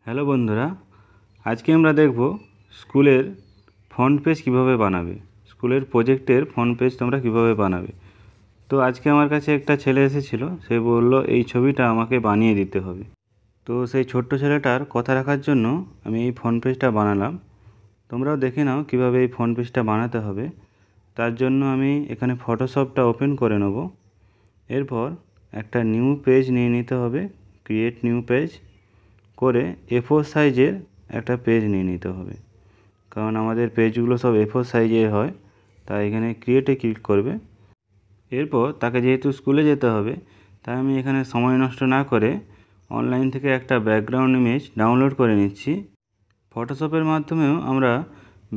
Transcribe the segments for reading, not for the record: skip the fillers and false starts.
Hello বন্ধুরা, আজকে আমরা দেখব স্কুলের ফ্রন্ট পেজ কীভাবে বানাবে। স্কুলের প্রজেক্টের ফ্রন্ট পেজ তোমরা কীভাবে বানাবে। তো আজকে আমার কাছে একটা ছেলে এসেছিল, সে বলল এই ছবিটা আমাকে বানিয়ে দিতে হবে। তো সেই ছোট্ট ছেলেটার কথা রাখার জন্য আমি এই ফ্রন্ট পেজটা বানালাম। তোমরাও দেখে নাও কীভাবে এই ফ্রন্ট পেজটা বানাতে হবে। তার জন্য আমি এখানে ফটোশপটা ওপেন করে নেব। এরপর একটা নিউ পেজ নিয়ে নিতে হবে, ক্রিয়েট নিউ পেজ করে A4 সাইজের একটা পেজ নিয়ে নিতে হবে, কারণ আমাদের পেজগুলো সব A4 সাইজের হয়। তাই এখানে ক্রিয়েটে ক্লিক করবে। এরপর তাকে যেহেতু স্কুলে যেতে হবে, তাই আমি এখানে সময় নষ্ট না করে অনলাইন থেকে একটা ব্যাকগ্রাউন্ড ইমেজ ডাউনলোড করে নিচ্ছি। ফটোশপের মাধ্যমেও আমরা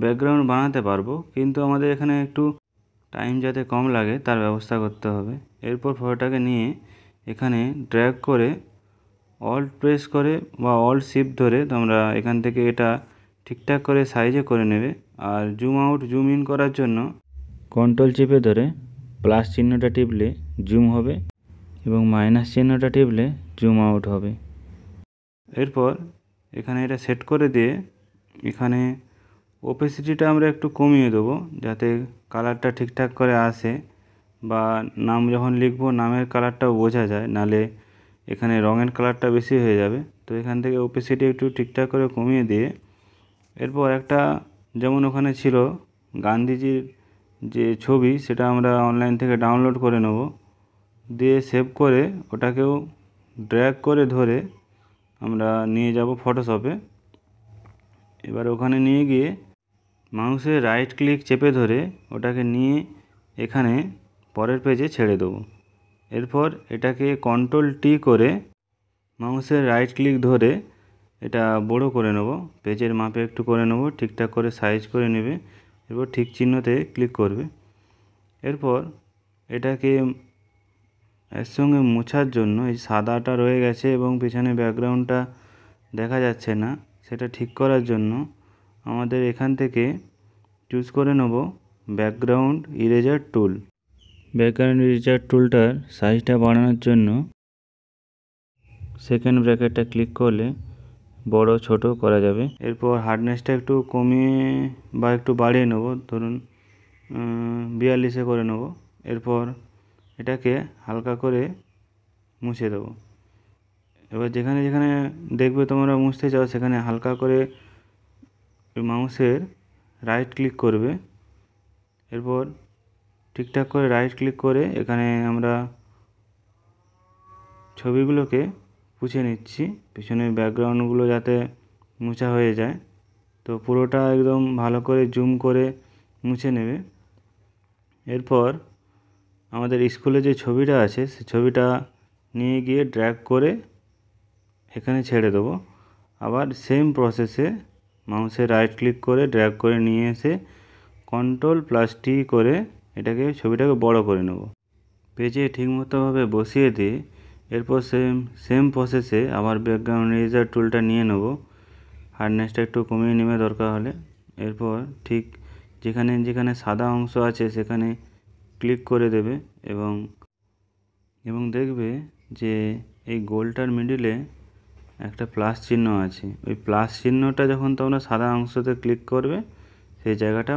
ব্যাকগ্রাউন্ড বানাতে পারবো, কিন্তু আমাদের এখানে একটু টাইম যাতে কম লাগে তার ব্যবস্থা করতে হবে। এরপর ফটোটাকে নিয়ে এখানে ড্র্যাগ করে অল্ট প্রেস করে বা অল্ট শিফট ধরে তোমরা এখান থেকে এটা ঠিকঠাক করে সাইজে করে নেবে। আর জুম আউট জুম ইন করার জন্য কন্ট্রোল চেপে ধরে প্লাস চিহ্নটা টিপলে জুম হবে এবং মাইনাস চিহ্নটা টিপলে জুম আউট হবে। এরপর এখানে এটা সেট করে দিয়ে এখানে ওপেসিটিটা আমরা একটু কমিয়ে দেবো, যাতে কালারটা ঠিকঠাক করে আসে, বা নাম যখন লিখবো নামের কালারটাও বোঝা যায়, নালে এখানে রঙের কালারটা বেশি হয়ে যাবে। তো এখান থেকে ওপেসিটি একটু ঠিকঠাক করে কমিয়ে দিয়ে এরপর একটা, যেমন ওখানে ছিল গান্ধীজির যে ছবি, সেটা আমরা অনলাইন থেকে ডাউনলোড করে নেব, দিয়ে সেভ করে ওটাকেও ড্র্যাগ করে ধরে আমরা নিয়ে যাব ফটোশপে। এবার ওখানে নিয়ে গিয়ে মাউসের রাইট ক্লিক চেপে ধরে ওটাকে নিয়ে এখানে পরের পেজে ছেড়ে দেবো। এরপর এটাকে কন্ট্রোল টি করে মাউসের রাইট ক্লিক ধরে এটা বড় করে নেব, পেজের মাপে একটু করে নেব, ঠিকঠাক করে সাইজ করে নেবে। এরপর ঠিক চিহ্নতে ক্লিক করবে। এরপর এটাকে এর সঙ্গে মোছার জন্য এই সাদাটা রয়ে গেছে এবং পিছনে ব্যাকগ্রাউন্ডটা দেখা যাচ্ছে না, সেটা ঠিক করার জন্য আমাদের এখান থেকে চুজ করে নেব background eraser tool. Background eraser টুলটার সাইজটা বাড়ানোর জন্য সেকেন্ড ব্র্যাকেটটা ক্লিক করলে বড় ছোট করা যাবে। এরপর হার্ডনেসটা একটু কমিয়ে বা একটু বাড়িয়ে নেব, ধরুন 42 করে নেব। এরপর এটাকে হালকা করে মুছে দেবো। এবার যেখানে যেখানে দেখবে তোমরা মুছতে চাও সেখানে হালকা করে মাউসের রাইট ক্লিক করবে। এরপর ঠিকঠাক করে রাইট ক্লিক করে এখানে আমরা ছবিগুলোকে মুছে নিচ্ছি, পিছনের ব্যাকগ্রাউন্ডগুলো যাতে মোছা হয়ে যায়। তো পুরোটা একদম ভালো করে জুম করে মুছে নেবে। এরপর আমাদের স্কুলে যে ছবিটা আছে সেই ছবিটা নিয়ে গিয়ে ড্র্যাগ করে এখানে ছেড়ে দেবো। আবার সেম প্রসেসে মাউসে রাইট ক্লিক করে ড্র্যাগ করে নিয়ে এসে কন্ট্রোল প্লাস টি করে এটাকে ছবিটাকে বড় করে নেব। পেজে ঠিকমতোভাবে বসিয়ে দিয়ে এরপর সেম প্রসেসে আবার ব্যাকগ্রাউন্ড ইরেজার টুলটা নিয়ে নেব, হার্ডনেসটা একটু কমিয়ে নেবে দরকার হলে। এরপর ঠিক যেখানে যেখানে সাদা অংশ আছে সেখানে ক্লিক করে দেবে এবং দেখবে যে এই গোলটার মিডিলে একটা প্লাস চিহ্ন আছে। ওই প্লাস চিহ্নটা যখন তোমরা সাদা অংশতে ক্লিক করবে সেই জায়গাটা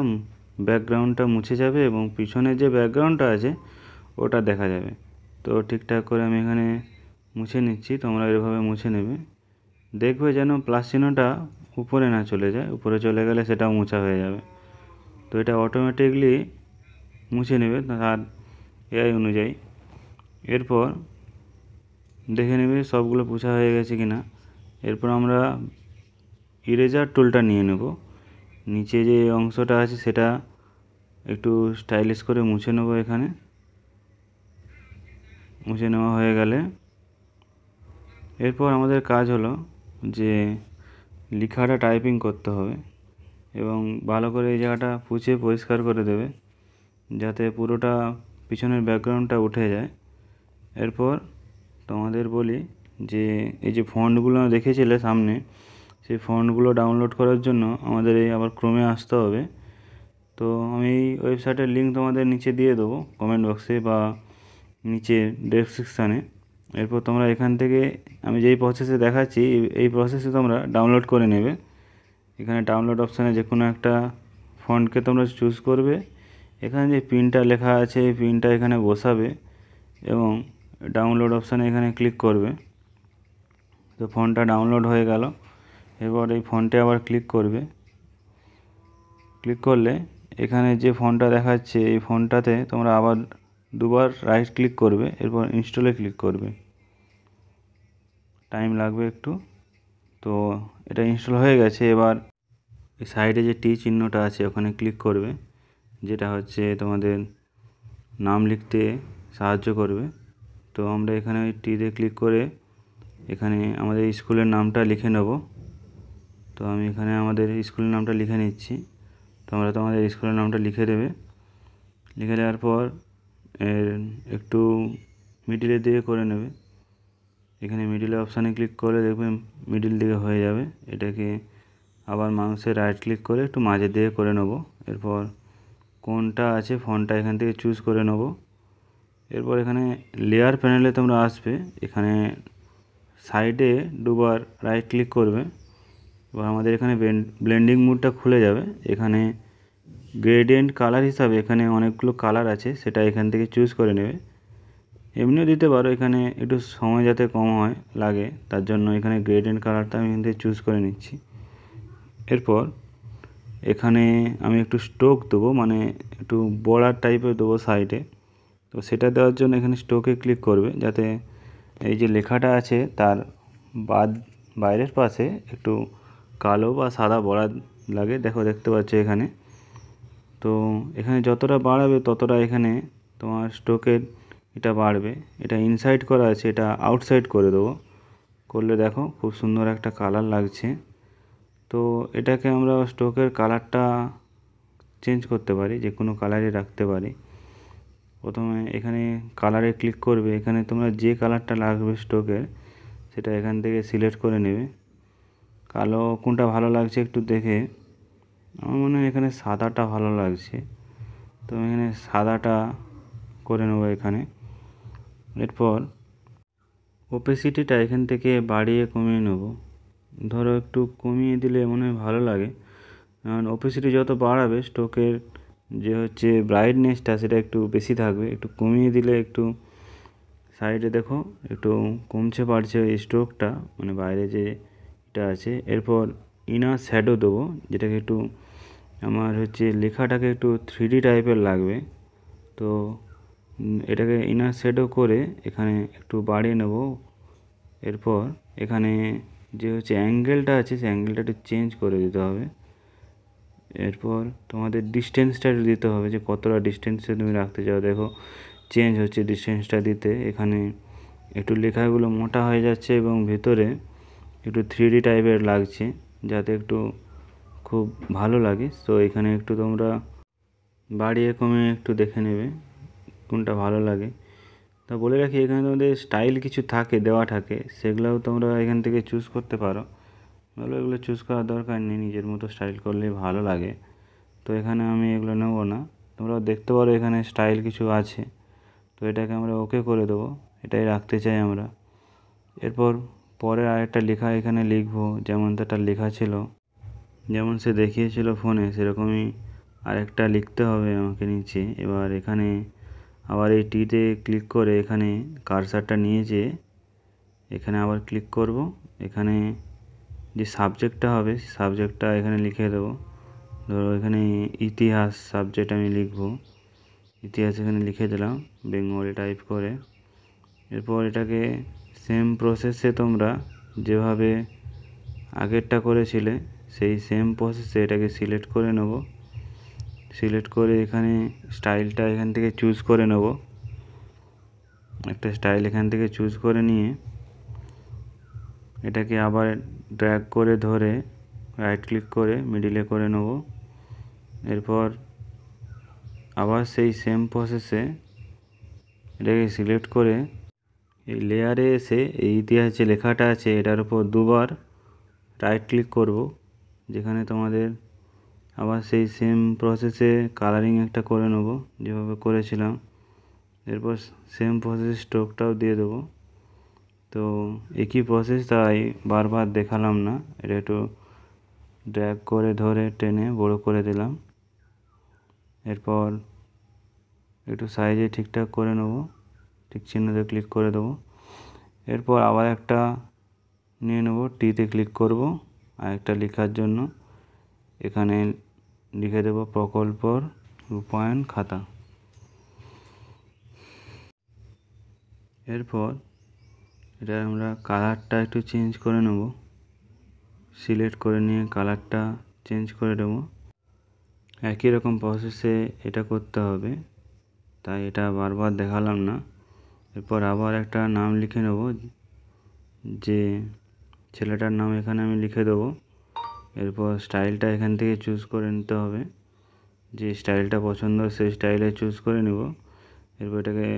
ব্যাকগ্রাউন্ডটা মুছে যাবে এবং পিছনে যে ব্যাকগ্রাউন্ডটা আছে ওটা দেখা যাবে। তো ঠিকঠাক করে আমি এখানে মুছে নিচ্ছি, তোমরা এভাবে মুছে নেবে। দেখবে যেন প্লাস চিহ্নটা উপরে না চলে যায়, উপরে চলে গেলে সেটাও মোছা হয়ে যাবে। তো এটা অটোমেটিকলি মুছে নেবে তার এআই অনুযায়ী। এরপর দেখে নেবে সবগুলো পোছা হয়ে গেছে কিনা। এরপর আমরা ইরেজার টুলটা নিয়ে নেব, নিচে যে অংশটা আছে সেটা একটু স্টাইলিশ করে মুছে নেব। এখানে মুছে নেওয়া হয়ে গেলে এরপর আমাদের কাজ হলো যে লেখাটা টাইপিং করতে হবে এবং ভালো করে এই জায়গাটা পুছে পরিষ্কার করে দেবে যাতে পুরোটা পিছনের ব্যাকগ্রাউন্ডটা উঠে যায়। এরপর তোমাদের বলি যে এই যে ফন্টগুলো দেখেছিলে সামনে, সেই ফন্টগুলো ডাউনলোড করার জন্য আমাদের এই আবার ক্রোমে আসতে হবে। তো আমি এই ওয়েবসাইটের লিঙ্ক তোমাদের নিচে দিয়ে দেবো কমেন্ট বক্সে বা নিচে ডেসক্রিপশানে। এরপর তোমরা এখান থেকে আমি যেই প্রসেসে দেখাচ্ছি এই প্রসেসে তোমরা ডাউনলোড করে নেবে। এখানে ডাউনলোড অপশানে যে কোনো একটা ফন্টকে তোমরা চুজ করবে। এখানে যে পিনটা লেখা আছে এই পিনটা এখানে বসাবে এবং ডাউনলোড অপশানে এখানে ক্লিক করবে। তো ফন্টটা ডাউনলোড হয়ে গেল। এবার এই ফন্টে আবার ক্লিক করবে। ক্লিক করলে এখানে যে ফন্টটা দেখাচ্ছে এই ফন্টটাতে তোমরা আবার দুবার রাইট ক্লিক করবে, এরপর ইনস্টলে ক্লিক করবে। টাইম লাগবে একটু। তো এটা ইনস্টল হয়ে গেছে। এবার এই সাইডে যে টি চিহ্নটা আছে ওখানে ক্লিক করবে, যেটা হচ্ছে তোমাদের নাম লিখতে সাহায্য করবে। তো আমরা এখানে ওই টিতে ক্লিক করে এখানে আমাদের স্কুলের নামটা লিখে নেব। তো আমি এখানে আমাদের স্কুলের নামটা লিখে নিচ্ছি। তোমরা তোমাদের স্কুলের নামটা লিখে দেবে। লিখে দেওয়ার পর এর একটু মিডিলের দিকে করে নেবে। এখানে মিডিলের অপশানে ক্লিক করে দেখবে মিডিল দিকে হয়ে যাবে। এটাকে আবার মাউসে রাইট ক্লিক করে একটু মাঝের দিকে করে নেব। এরপর কোনটা আছে ফন্টটা এখান থেকে চুজ করে নেব। এরপর এখানে লেয়ার প্যানেলে তোমরা আসবে। এখানে সাইডে দুবার রাইট ক্লিক করবে। এবার আমাদের এখানে ব্লেন্ডিং মোডটা খুলে যাবে। এখানে গ্রেডিয়েন্ট কালার হিসাবে এখানে অনেকগুলো কালার আছে, সেটা এখান থেকে চুজ করে নেবে। এমনিও দিতে পারো, এখানে একটু সময় যাতে কম হয় লাগে তার জন্য এখানে গ্রেডিয়েন্ট কালারটা আমি এখান থেকে চুজ করে নিচ্ছি। এরপর এখানে আমি একটু স্ট্রোক দেবো, মানে একটু বর্ডার টাইপের দেবো সাইডে। তো সেটা দেওয়ার জন্য এখানে স্ট্রোকে ক্লিক করবে, যাতে এই যে লেখাটা আছে তার বাইরের পাশে একটু কালো বা সাদা বর্ডার লাগে। দেখতে পাচ্ছ এখানে। তো এখানে যতটা বাড়াবে ততটা এখানে তোমার স্ট্রোকের এটা বাড়বে। এটা ইনসাইড করা আছে, এটা আউটসাইড করে দেবো। করলে দেখো খুব সুন্দর একটা কালার লাগছে। তো এটাকে আমরা স্ট্রোকের কালারটা চেঞ্জ করতে পারি, যে কোনো কালারই রাখতে পারি। প্রথমে এখানে কালারে ক্লিক করবে। এখানে তোমরা যে কালারটা লাগবে স্ট্রোকের সেটা এখান থেকে সিলেক্ট করে নেবে। কালো কোনটা ভালো লাগছে একটু দেখে, আমার মনে হয় এখানে সাদাটা ভালো লাগছে। তো এখানে সাদাটা করে নেবো এখানে। এরপর ওপেসিটিটা এখান থেকে বাড়িয়ে কমিয়ে নেব। ধরো একটু কমিয়ে দিলে মনে হয় ভালো লাগে, কারণ ওপেসিটি যত বাড়াবে স্ট্রোকের যে হচ্ছে ব্রাইটনেসটা সেটা একটু বেশি থাকবে। একটু কমিয়ে দিলে একটু সাইডে দেখো একটু কমছে বাড়ছে এই স্ট্রোকটা, মানে বাইরে যে এটা আছে। এরপর ইনার শ্যাডো দেবো, যেটাকে একটু আমার হচ্ছে লেখাটাকে একটু 3D টাইপের লাগবে। তো এটাকে ইনার শ্যাডো করে এখানে একটু বাড়িয়ে নেব। এরপর এখানে যে হচ্ছে অ্যাঙ্গেলটা আছে সেই অ্যাঙ্গেলটা একটু চেঞ্জ করে দিতে হবে। এরপর তোমাদের ডিস্টেন্সটা দিতে হবে, যে কতটা ডিস্টেন্সে তুমি রাখতে চাও। দেখো চেঞ্জ হচ্ছে ডিস্টেন্সটা দিতে। এখানে একটু লেখাগুলো মোটা হয়ে যাচ্ছে এবং ভেতরে একটু 3D টাইপের লাগছে, যাতে একটু খুব ভালো লাগে। তো এখানে একটু তোমরা বাড়িয়ে কমিয়ে একটু দেখে নেবে কোনটা ভালো লাগে। তা বলে রাখি, এখানে তোমাদের স্টাইল কিছু থাকে দেওয়া থাকে, সেগুলোও তোমরা এখান থেকে চুজ করতে পারো। ভালো, এগুলো চুজ করার দরকার নেই, নিজের মতো স্টাইল করলেই ভালো লাগে। তো এখানে আমি এগুলো নেবো না। তোমরা দেখতে পারো এখানে স্টাইল কিছু আছে। তো এটাকে আমরা ওকে করে দেবো, এটাই রাখতে চাই আমরা। এরপর পরে আরেকটা লেখা এখানে লিখবো, যেমন তার লেখা ছিল, যেমন সে দেখিয়েছিল ফোনে সেরকমই আরেকটা লিখতে হবে আমাকে নিচে। এবার এখানে আবার এই টিতে ক্লিক করে এখানে কার্সারটা নিয়ে যেয়ে এখানে আবার ক্লিক করব। এখানে যে সাবজেক্টটা হবে সেই সাবজেক্টটা এখানে লিখে দেবো। ধরো এখানে ইতিহাস সাবজেক্ট আমি লিখব, ইতিহাস এখানে লিখে দিলাম বেঙ্গলি টাইপ করে। এরপর এটাকে সেম প্রসেসে তোমরা যেভাবে আগেরটা করেছিলে সেই সেম প্রসেসে এটাকে সিলেক্ট করে নেব। সিলেক্ট করে এখানে স্টাইলটা এখান থেকে চুজ করে নেব। একটা স্টাইল এখান থেকে চুজ করে নিয়ে এটাকে আবার ড্র্যাগ করে ধরে রাইট ক্লিক করে মিডিলে করে নেব। এরপর আবার সেই সেম প্রসেসে এটাকে সিলেক্ট করে এই লেয়ারে এসে এই ইতিহাস যে লেখাটা আছে এটার উপর দুবার রাইট ক্লিক করব, যেখানে তোমাদের আবার সেই সেম প্রসেসে কালারিং একটা করে নেব যেভাবে করেছিলাম। এরপর সেম প্রসেসে স্ট্রোকটাও দিয়ে দেবো। তো একই প্রসেস, তাই বারবার দেখালাম না। এটা একটু ড্র্যাগ করে ধরে টেনে বড় করে দিলাম। এরপর একটু সাইজে ঠিকঠাক করে নেব, ঠিক চিহ্নতে ক্লিক করে দেবো। এরপর আবার একটা নিয়ে নেব, টিতে ক্লিক করব, আর একটা লেখার জন্য এখানে লিখে দেব প্রকল্প রূপায়ণ খাতা। এরপর এটা আমরা কালারটা একটু চেঞ্জ করে নেব, সিলেক্ট করে নিয়ে কালারটা চেঞ্জ করে দেব। একই রকম প্রসেসে এটা করতে হবে, তাই এটা বারবার দেখালাম না। এরপর আবার একটা নাম লিখে নেব, যে ছেলেটার নাম এখানে আমি লিখে দেবো। এরপর স্টাইলটা এখান থেকে চুজ করে নিতে হবে, যে স্টাইলটা পছন্দ সেই স্টাইলে চুজ করে নেব। এরপর এটাকে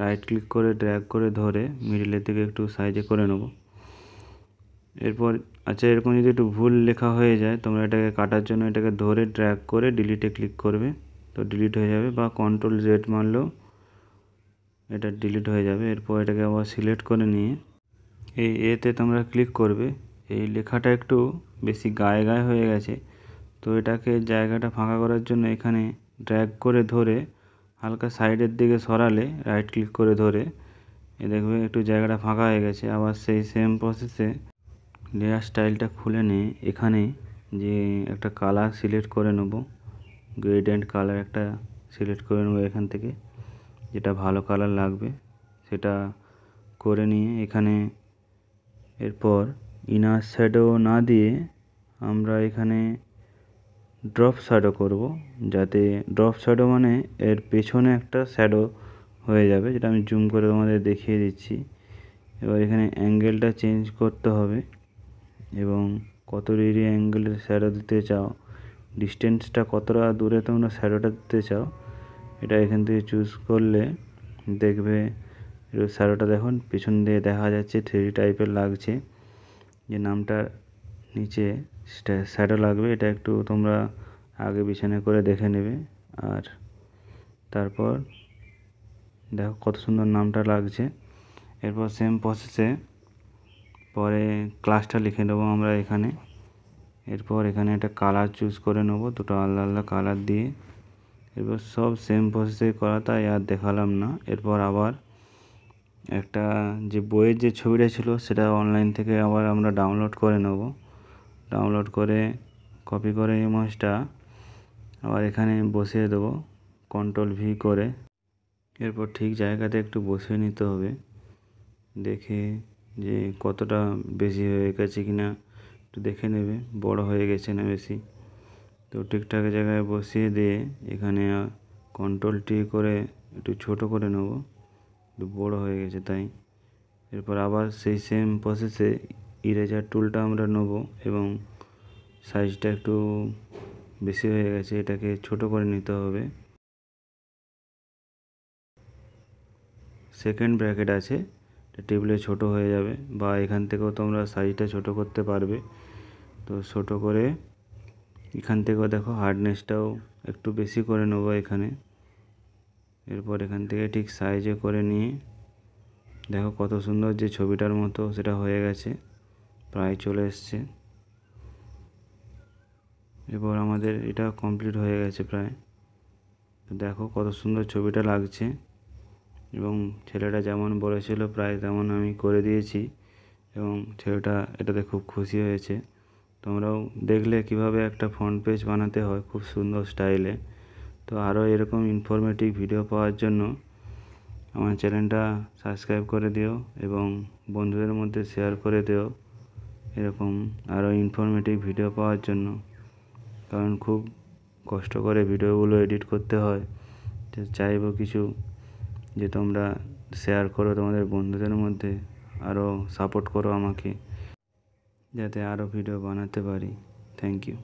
রাইট ক্লিক করে ড্র্যাগ করে ধরে মিডিলের দিকে একটু সাইজে করে নেব। এরপর আচ্ছা, এরকম যদি একটু ভুল লেখা হয়ে যায়, তোমরা এটাকে কাটার জন্য এটাকে ধরে ড্র্যাগ করে ডিলিটে ক্লিক করবে, তো ডিলিট হয়ে যাবে, বা কন্ট্রোল জেড মারলেও এটা ডিলিট হয়ে যাবে। এরপর এটাকে আবার সিলেক্ট করে নিয়ে এই এতে তোমরা ক্লিক করবে। এই লেখাটা একটু বেশি গায়ে গায়ে হয়ে গেছে, তো এটাকে জায়গাটা ফাঁকা করার জন্য এখানে ড্র্যাগ করে ধরে হালকা সাইডের দিকে সরালে, রাইট ক্লিক করে ধরে, দেখবে একটু জায়গাটা ফাঁকা হয়ে গেছে। আবার সেই সেম প্রসেসে লেয়ার স্টাইলটা খুলে নিয়ে এখানে যে একটা কালার সিলেক্ট করে নেব, গ্রেডিয়েন্ট কালার একটা সিলেক্ট করে নেব এখান থেকে, যেটা ভালো কালার লাগবে সেটা করে নিয়ে এখানে এরপর ইনার শ্যাডো না দিয়ে আমরা এখানে ড্রপ শ্যাডো করব, যাতে ড্রপ শ্যাডো মানে এর পেছনে একটা শ্যাডো হয়ে যাবে, যেটা আমি জুম করে তোমাদের দেখিয়ে দিচ্ছি। এবার এখানে অ্যাঙ্গেলটা চেঞ্জ করতে হবে, এবং কত ডিগ্রি অ্যাঙ্গেলের শ্যাডো দিতে চাও, ডিস্টেন্সটা কতটা দূরে তোমরা শ্যাডোটা দিতে চাও, এটা এখান থেকে চুজ করলে দেখবে শ্যাডোটা দেখুন পিছন দিয়ে দেখা যাচ্ছে 3D টাইপের লাগছে। যে নামটার নিচে শ্যাডো লাগবে, এটা একটু তোমরা আগে পিছনে করে দেখে নেবে। আর তারপর দেখো কত সুন্দর নামটা লাগছে। এরপর সেম প্রসেসে পরে ক্লাসটা লিখে নেবো আমরা এখানে। এরপর এখানে একটা কালার চুজ করে নেবো, দুটো আলাদা আলাদা কালার দিয়ে। এরপর সব সেম প্রসেসে করা, তাই আর দেখালাম না। এরপর আবার একটা যে বইয়ের যে ছবিটা ছিল সেটা অনলাইন থেকে আবার আমরা ডাউনলোড করে নেব। ডাউনলোড করে কপি করে ইমেজটা আবার এখানে বসিয়ে দেবো কন্ট্রোল ভি করে। এরপর ঠিক জায়গাতে একটু বসিয়ে নিতে হবে, দেখে যে কতটা বেশি হয়ে গেছে কিনা একটু দেখে নেবে, বড় হয়ে গেছে না বেশি। তো ঠিকঠাক জায়গায় বসিয়ে দিয়ে এখানে কন্ট্রোল টি করে একটু ছোট করে নেব, একটু বড় হয়ে গেছে তাই। এরপর আবার সেই সেম প্রসেসে ইরেজার টুলটা আমরা নেব, এবং সাইজটা একটু বেশি হয়ে গেছে, এটাকে ছোট করে নিতে হবে। সেকেন্ড ব্র্যাকেট আছে, টেবিলে ছোট হয়ে যাবে, বা এখান থেকেও তোমরা সাইজটা ছোট করতে পারবে। তো ছোট করে এখান থেকেও দেখো হার্ডনেসটাও একটু বেশি করে নেবো এখানে। এরপর এখান থেকে ঠিক সাইজে করে নিয়ে দেখো কত সুন্দর যে ছবিটার মতো সেটা হয়ে গেছে, প্রায় চলে এসছে। এরপর আমাদের এটা কমপ্লিট হয়ে গেছে প্রায়। দেখো কত সুন্দর ছবিটা লাগছে, এবং ছেলেটা যেমন বলেছিল প্রায় তেমন আমি করে দিয়েছি, এবং ছেলেটা এটাতে খুব খুশি হয়েছে। তোমরাও দেখলে কিভাবে একটা ফ্রন্ট পেজ বানাতে হয় খুব সুন্দর স্টাইলে। তো আরও এরকম ইনফরমেটিভ ভিডিও পাওয়ার জন্য আমার চ্যানেলটা সাবস্ক্রাইব করে দিও, এবং বন্ধুদের মধ্যে শেয়ার করে দিও এরকম আরও ইনফরমেটিভ ভিডিও পাওয়ার জন্য। কারণ খুব কষ্ট করে ভিডিওগুলো এডিট করতে হয়, তো চাইবো কিছু যে তোমরা শেয়ার করো তোমাদের বন্ধুদের মধ্যে, আরও সাপোর্ট করো আমাকে, যাতে আরও ভিডিও বানাতে পারি। Thank you.